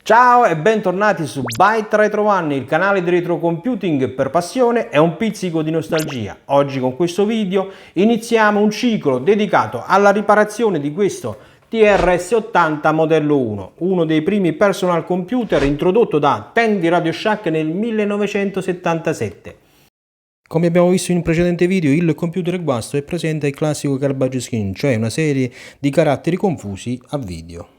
Ciao e bentornati su Byte Retro One, il canale di retro computing per passione e un pizzico di nostalgia. Oggi con questo video iniziamo un ciclo dedicato alla riparazione di questo TRS-80 modello 1, uno dei primi personal computer introdotto da Tandy Radio Shack nel 1977. Come abbiamo visto in un precedente video, il computer guasto è presente il classico garbage skin, cioè una serie di caratteri confusi a video.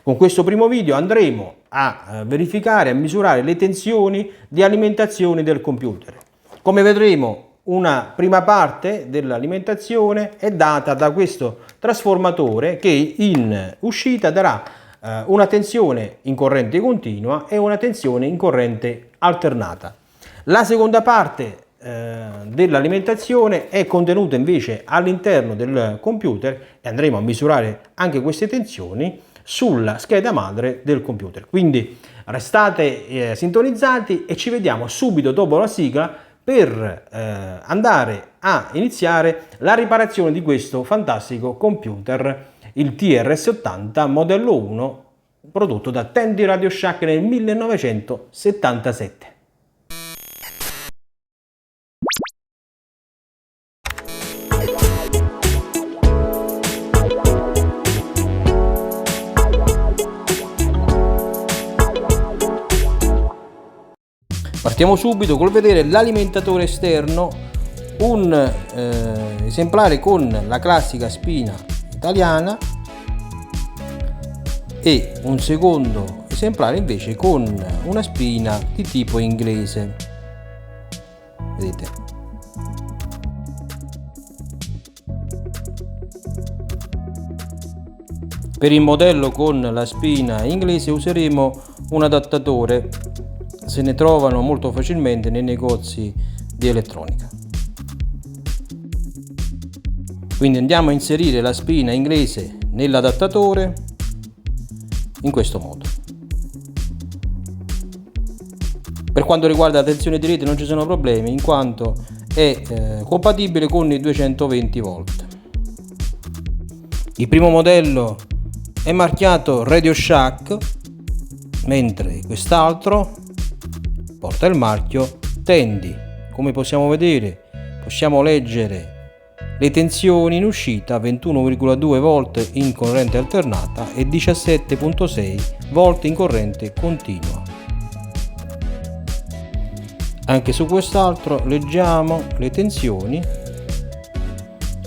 Con questo primo video andremo a verificare e misurare le tensioni di alimentazione del computer. Come vedremo, una prima parte dell'alimentazione è data da questo trasformatore che in uscita darà una tensione in corrente continua e una tensione in corrente alternata. La seconda parte dell'alimentazione è contenuta invece all'interno del computer e andremo a misurare anche queste tensioni sulla scheda madre del computer. Quindi restate sintonizzati e ci vediamo subito dopo la sigla per andare a iniziare la riparazione di questo fantastico computer, il TRS-80 modello 1 prodotto da Tandy Radio Shack nel 1977. Partiamo subito col vedere l'alimentatore esterno, un esemplare con la classica spina italiana e un secondo esemplare invece con una spina di tipo inglese. Vedete? Per il modello con la spina inglese useremo un adattatore. Se ne trovano molto facilmente nei negozi di elettronica. Quindi andiamo a inserire la spina inglese nell'adattatore in questo modo. Per quanto riguarda la tensione di rete non ci sono problemi, in quanto è compatibile con i 220 volt. Il primo modello è marchiato Radio Shack, mentre quest'altro porta il marchio Tandy. Come possiamo vedere, possiamo leggere le tensioni in uscita: 21,2 volt in corrente alternata e 17,6 volt in corrente continua. Anche su quest'altro leggiamo le tensioni: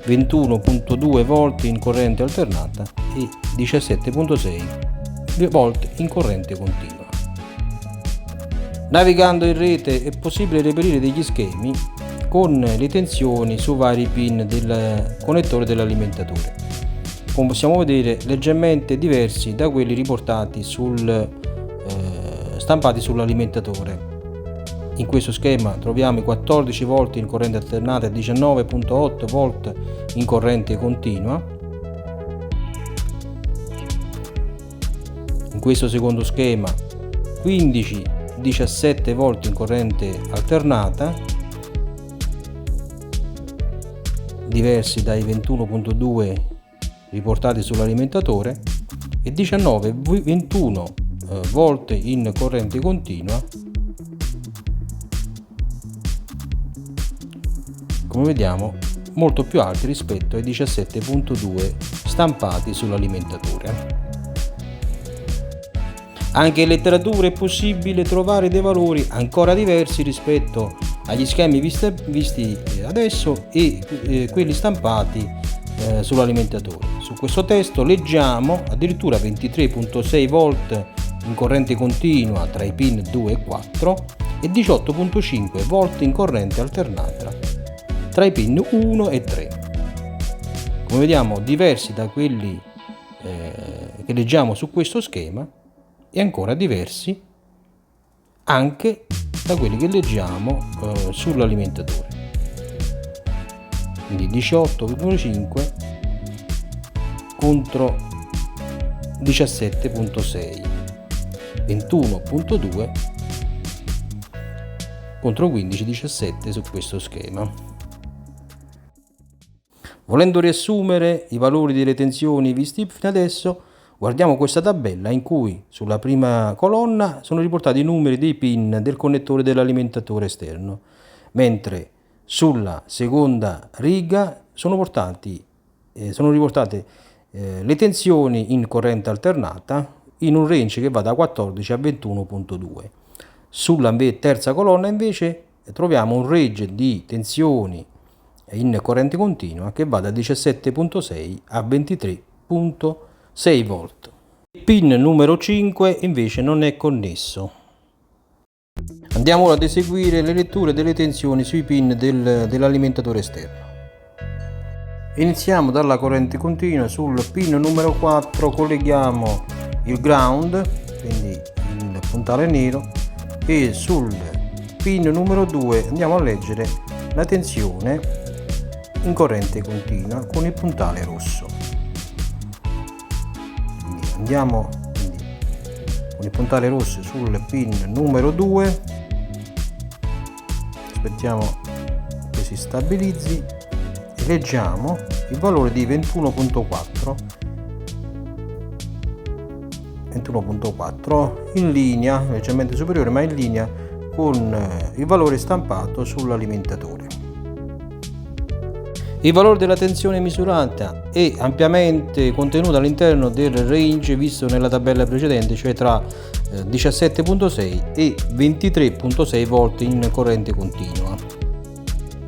21,2 volt in corrente alternata e 17,6 volt in corrente continua. Navigando in rete è possibile reperire degli schemi con le tensioni su vari pin del connettore dell'alimentatore, come possiamo vedere leggermente diversi da quelli riportati stampati sull'alimentatore. In questo schema troviamo i 14 volt in corrente alternata e 19,8 volt in corrente continua. In questo secondo schema 17 volt in corrente alternata, diversi dai 21,2 riportati sull'alimentatore, e 21 volt in corrente continua, come vediamo molto più alti rispetto ai 17,2 stampati sull'alimentatore. Anche in letteratura è possibile trovare dei valori ancora diversi rispetto agli schemi visti adesso e quelli stampati sull'alimentatore. Su questo testo leggiamo addirittura 23,6 volt in corrente continua tra i pin 2 e 4 e 18,5 volt in corrente alternata tra i pin 1 e 3. Come vediamo, diversi da quelli che leggiamo su questo schema e ancora diversi anche da quelli che leggiamo sull'alimentatore. Quindi 18,5 contro 17,6, 21,2 contro 15,17 su questo schema. Volendo riassumere i valori delle tensioni visti fino adesso, Guardiamo questa tabella in cui sulla prima colonna sono riportati i numeri dei pin del connettore dell'alimentatore esterno, mentre sulla seconda riga sono riportate le tensioni in corrente alternata in un range che va da 14 a 21.2. Sulla terza colonna invece troviamo un range di tensioni in corrente continua che va da 17.6 a 23.6 volt. Il pin numero 5 invece non è connesso. Andiamo ora ad eseguire le letture delle tensioni sui pin dell'alimentatore esterno. Iniziamo dalla corrente continua. Sul pin numero 4 colleghiamo il ground, quindi il puntale nero, e sul pin numero 2 andiamo a leggere la tensione in corrente continua con il puntale rosso. Quindi andiamo con il puntale rosso sul pin numero 2, aspettiamo che si stabilizzi e leggiamo il valore di 21.4 in linea, leggermente superiore ma in linea con il valore stampato sull'alimentatore. Il valore della tensione misurata è ampiamente contenuto all'interno del range visto nella tabella precedente, cioè tra 17.6 e 23.6 volt in corrente continua.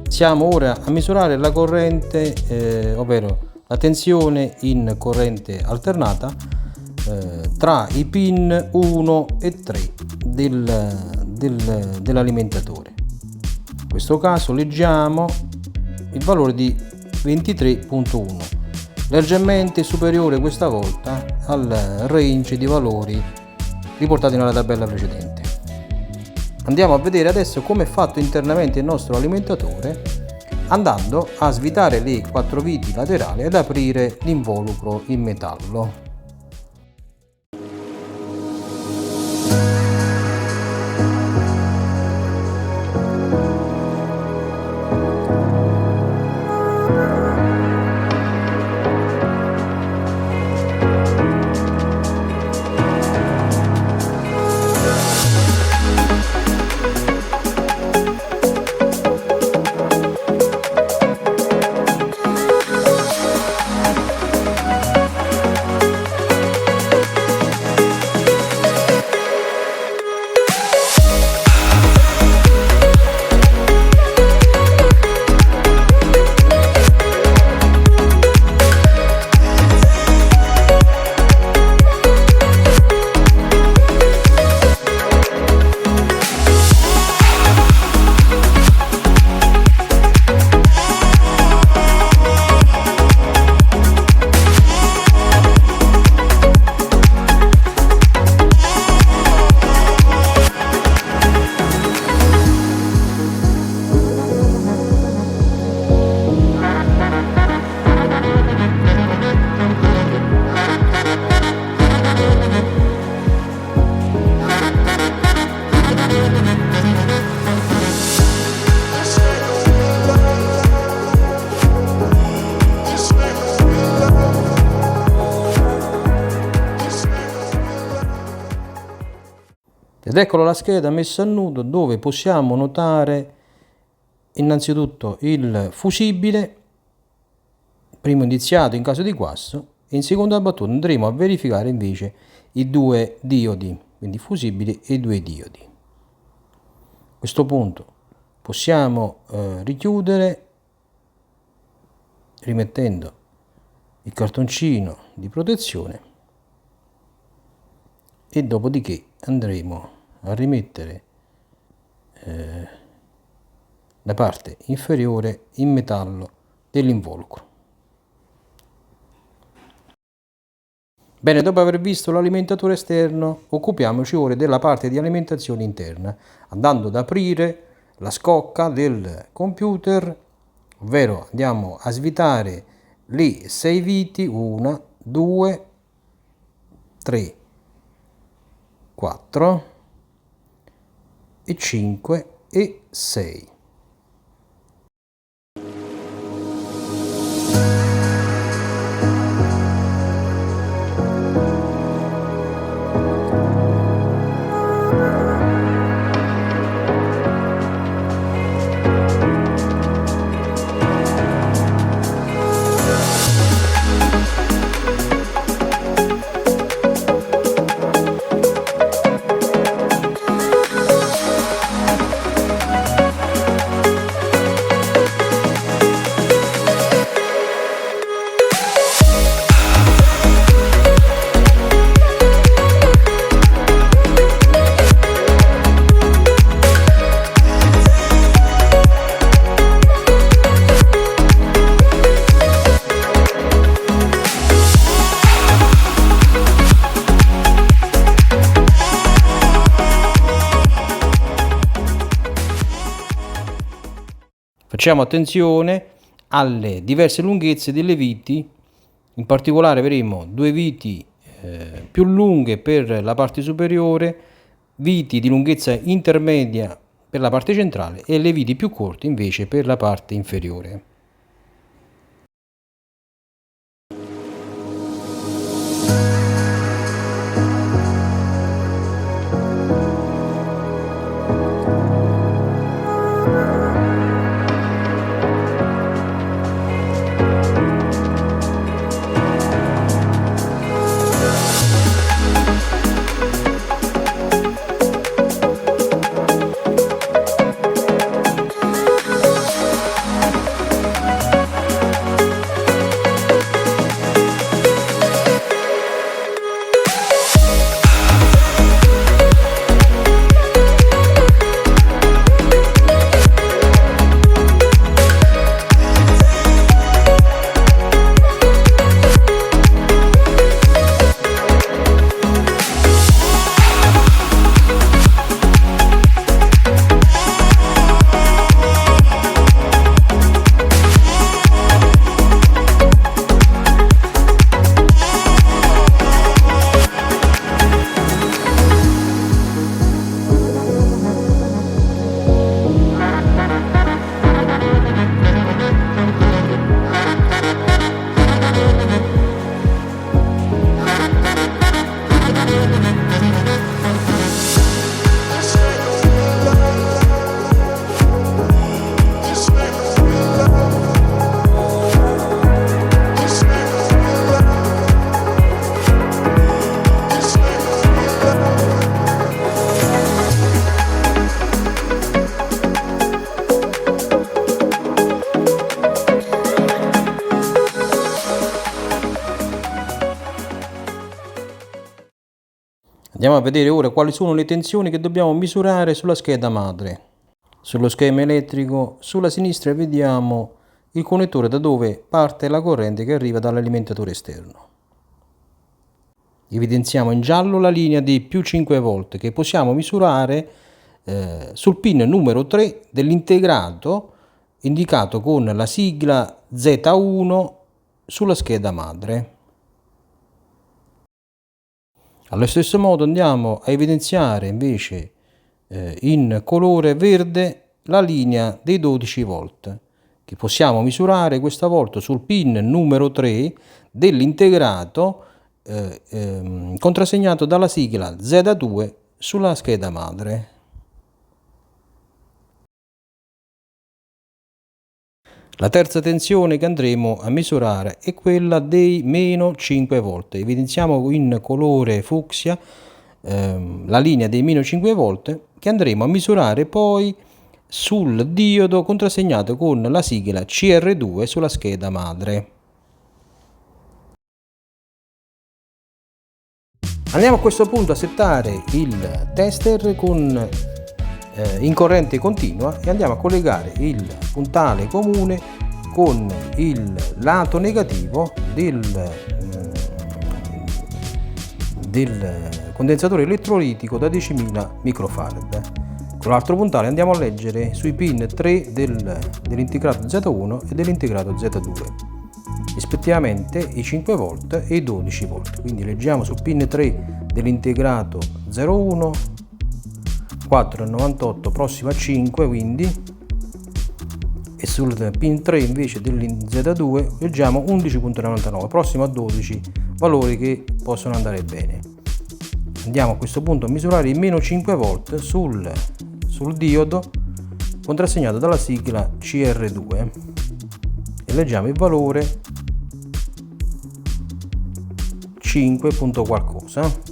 Siamo ora a misurare la corrente, ovvero la tensione in corrente alternata tra i pin 1 e 3 dell'alimentatore. In questo caso leggiamo il valore di 23.1, leggermente superiore questa volta al range di valori riportati nella tabella precedente. Andiamo a vedere adesso come è fatto internamente il nostro alimentatore, andando a svitare le 4 viti laterali ed aprire l'involucro in metallo. Ed eccolo la scheda messa a nudo, dove possiamo notare innanzitutto il fusibile, primo indiziato in caso di guasto, e in seconda battuta andremo a verificare invece i 2 diodi, quindi fusibili e i 2 diodi. A questo punto possiamo richiudere rimettendo il cartoncino di protezione e dopodiché andremo a rimettere la parte inferiore in metallo dell'involucro. Bene, dopo aver visto l'alimentatore esterno, occupiamoci ora della parte di alimentazione interna, andando ad aprire la scocca del computer, ovvero andiamo a svitare le 6 viti, 1, 2, 3, 4 e 5 e 6. Facciamo attenzione alle diverse lunghezze delle viti, in particolare vedremo due viti più lunghe per la parte superiore, viti di lunghezza intermedia per la parte centrale e le viti più corte invece per la parte inferiore. Andiamo a vedere ora quali sono le tensioni che dobbiamo misurare sulla scheda madre. Sullo schema elettrico, sulla sinistra vediamo il connettore da dove parte la corrente che arriva dall'alimentatore esterno. Evidenziamo in giallo la linea di più 5 volt che possiamo misurare sul pin numero 3 dell'integrato indicato con la sigla Z1 sulla scheda madre. Allo stesso modo andiamo a evidenziare invece in colore verde la linea dei 12 volt che possiamo misurare questa volta sul pin numero 3 dell'integrato contrassegnato dalla sigla Z2 sulla scheda madre. La terza tensione che andremo a misurare è quella dei meno 5 volt. Evidenziamo in colore fucsia la linea dei meno 5 volt che andremo a misurare poi sul diodo contrassegnato con la sigla CR2 sulla scheda madre. Andiamo a questo punto a settare il tester in corrente continua e andiamo a collegare il puntale comune con il lato negativo del condensatore elettrolitico da 10.000 microfarad. Con l'altro puntale andiamo a leggere sui pin 3 dell'integrato Z1 e dell'integrato Z2, rispettivamente i 5 volt e i 12 volt. Quindi leggiamo sul pin 3 dell'integrato 01 4,98 prossimo a 5, quindi, e sul pin 3 invece dell'Z2 leggiamo 11,99 prossimo a 12, valori che possono andare bene. Andiamo a questo punto a misurare i meno 5 volt sul diodo contrassegnato dalla sigla CR2 e leggiamo il valore 5 punto qualcosa.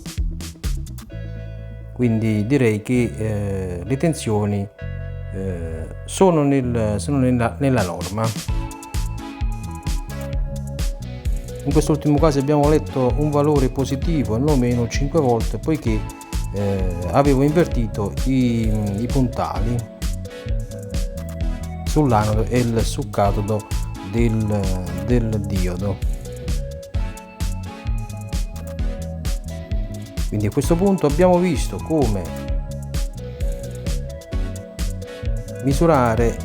Quindi direi che le tensioni sono nella norma. In quest'ultimo caso abbiamo letto un valore positivo e non meno 5 volt poiché avevo invertito i puntali sull'anodo e il succatodo del diodo. Quindi a questo punto abbiamo visto come misurare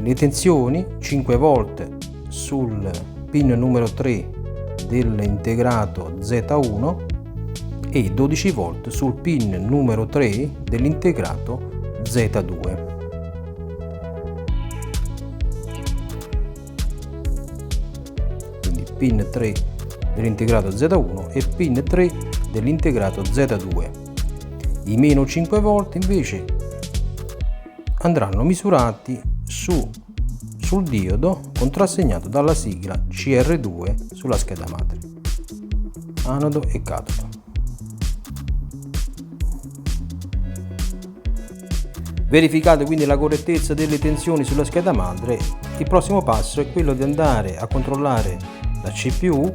le tensioni 5 volte sul pin numero 3 dell'integrato Z1 e 12 volt sul pin numero 3 dell'integrato Z2. Quindi pin 3 dell'integrato Z1 e pin 3 dell'integrato Z2. I meno 5 volt invece andranno misurati sul diodo contrassegnato dalla sigla CR2 sulla scheda madre, anodo e catodo. Verificate quindi la correttezza delle tensioni sulla scheda madre. Il prossimo passo è quello di andare a controllare la CPU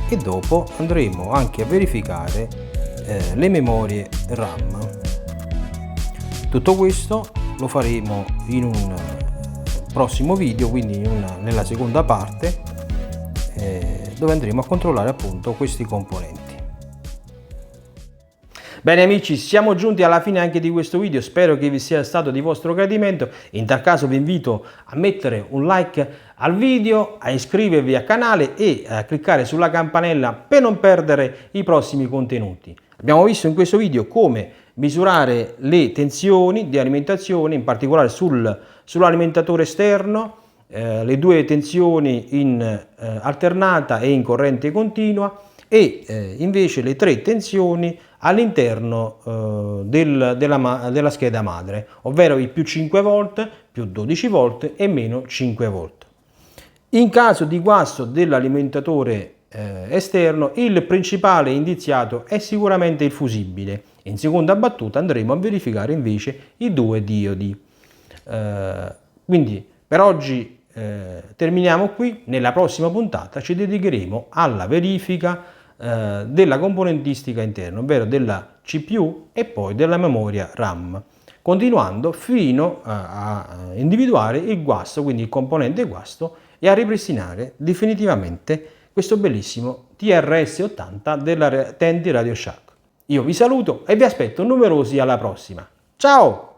e dopo andremo anche a verificare le memorie RAM. Tutto questo lo faremo in un prossimo video, quindi nella seconda parte, dove andremo a controllare appunto questi componenti. Bene amici, siamo giunti alla fine anche di questo video, spero che vi sia stato di vostro gradimento. In tal caso vi invito a mettere un like al video, a iscrivervi al canale e a cliccare sulla campanella per non perdere i prossimi contenuti. Abbiamo visto in questo video come misurare le tensioni di alimentazione, in particolare sull'alimentatore esterno, le due tensioni in alternata e in corrente continua e invece le 3 tensioni all'interno della scheda madre, ovvero i più 5 volt, più 12 volt e meno 5 volt. In caso di guasto dell'alimentatore esterno, il principale indiziato è sicuramente il fusibile. In seconda battuta andremo a verificare invece i 2 diodi. Quindi per oggi terminiamo qui. Nella prossima puntata ci dedicheremo alla verifica della componentistica interna, ovvero della CPU e poi della memoria RAM, continuando fino a individuare il guasto, quindi il componente guasto, e a ripristinare definitivamente questo bellissimo TRS-80 della Tandy RadioShack. Io vi saluto e vi aspetto numerosi alla prossima. Ciao!